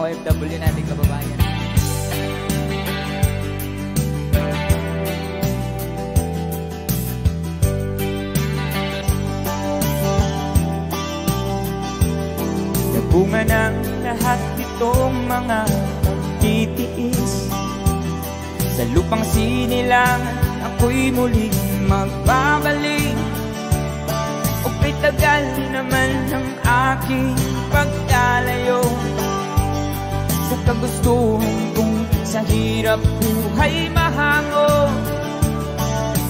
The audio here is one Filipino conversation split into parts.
OFW nating kababayan. Bunga ng lahat itong mga pagtitiis. Sa lupang sinilangan ako'y muling magbabalik. O tagal naman ng aking pagkalayo sa kagustuhan kong sa hirap buhay mahango.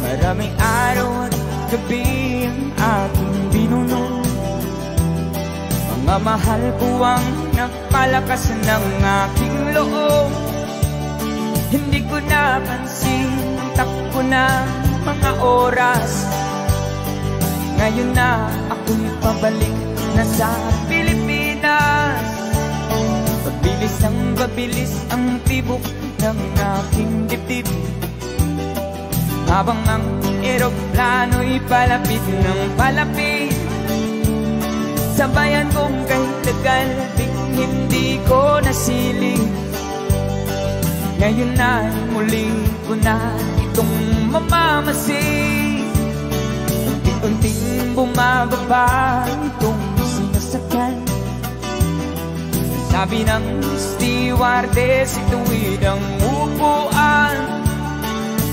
Maraming araw at gabi ang aking binuno. Mga mahal ko ang nagpalakas ng aking loob. Hindi ko napansin, takbo na mga oras. Ngayon na ako'y pabalik na sa Pilipinas. Pabilis ang babilis ang tibok ng aking dibdib, habang ang eroplano'y palapit ng palapit. Sabayan kong kahit tagal, hindi ko nasiling. Ngayon na muli ko na itong mamamasid. Unti-unting bumababa itong sinasakyan. Sabi ng stewardess, ituwid ang upuan.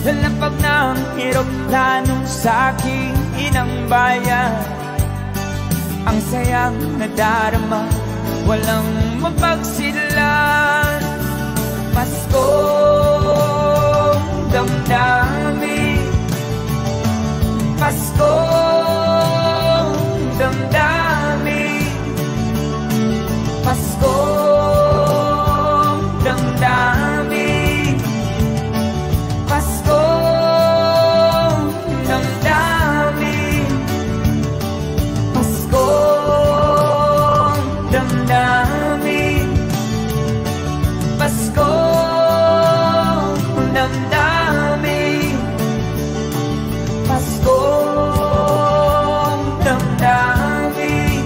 Lalapag ng eroplano sa aking inang bayan. Ang sayang nadarama, walang mapagsilan. Paskong damdamin, Paskong damdamin, Paskong damdamin, Paskong damdamin, Paskong damdamin, Paskong damdamin, Paskong damdamin,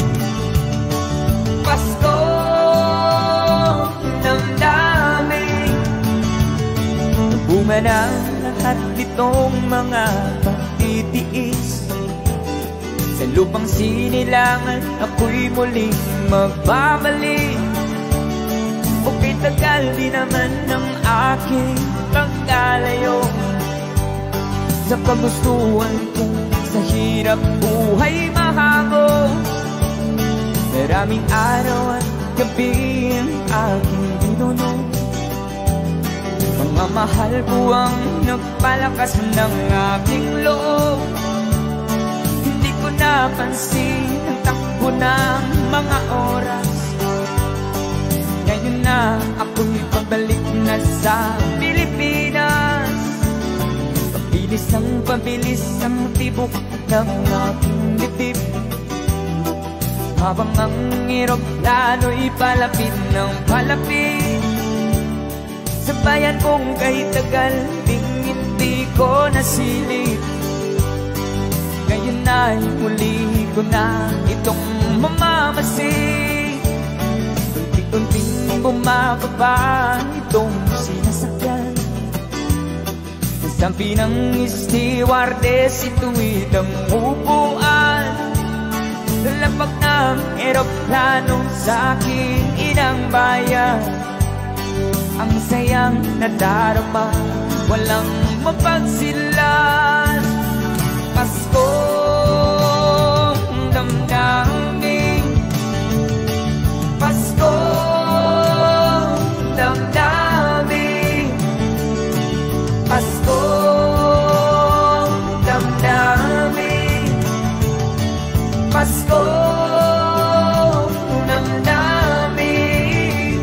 Paskong damdamin. Bunga ng lahat itong mga pagtitiis. Sa lupang sinilangan ako'y muling magbabalik. O tagal di naman ng aking pagkalayo sa kagustuhan kong sa hirap buhay mahango. Maraming araw at gabi ang aking binuno. Mga mahal ko ang nagpalakas ng aking loob. Hindi ko napansin ang takbo ng mga oras. Ngayon na ako'y pabalik na sa Pilipinas. Pabilis ang tibok ng aking dibdib, habang ang eroplano'y palapit ng palapit. Sabayan kong kahit tagal, hindi ko nasilip. Ngayon na'y muli ko na itong mamamasid. Unti-unting bumababa itong sinasakyan. Sabi ng stewardess, ituwid ang upuan. Lalapag ng eroplano sa aking inang bayan. Ang sayang nadarama, walang mapagsilan. Paskong damdamin, Paskong damdamin, Paskong damdamin, Paskong damdamin,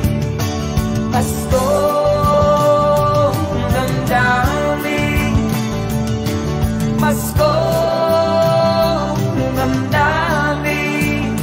Paskong damdamin, Paskong damdamin,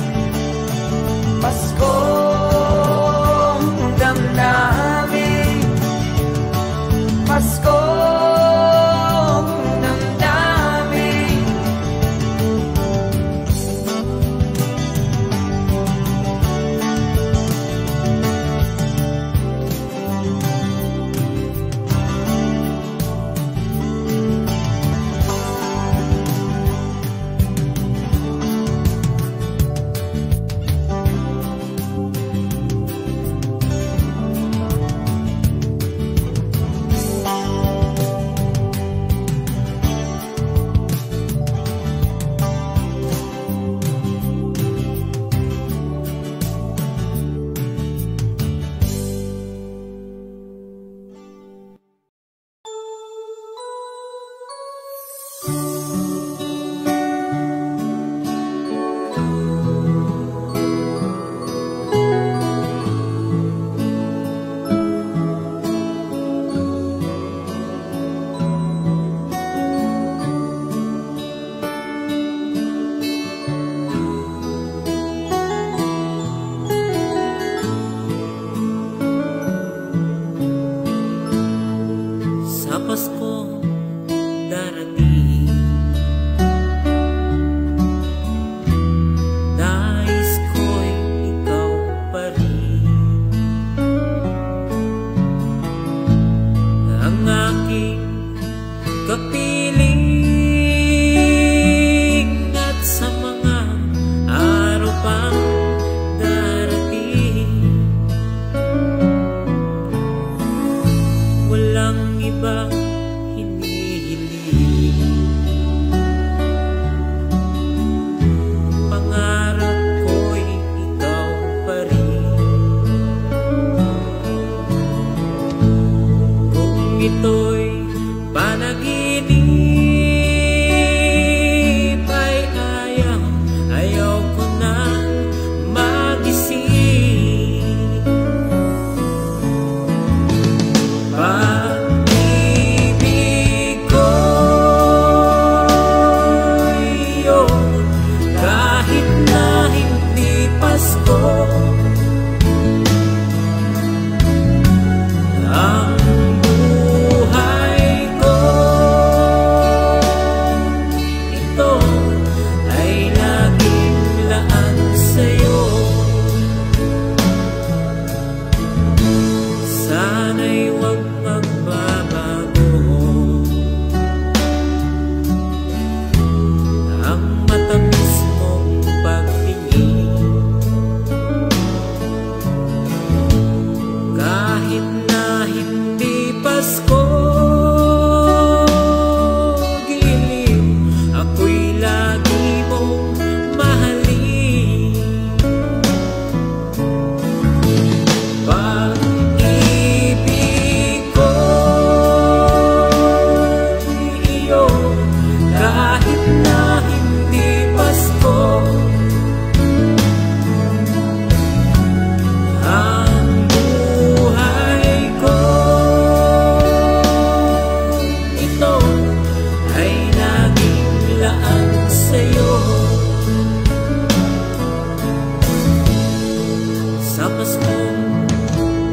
sa Paskong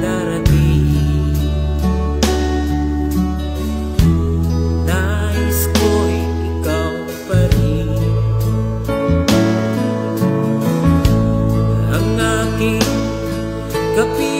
darating. Nais ko'y ikaw pa rin ang aking kapiling.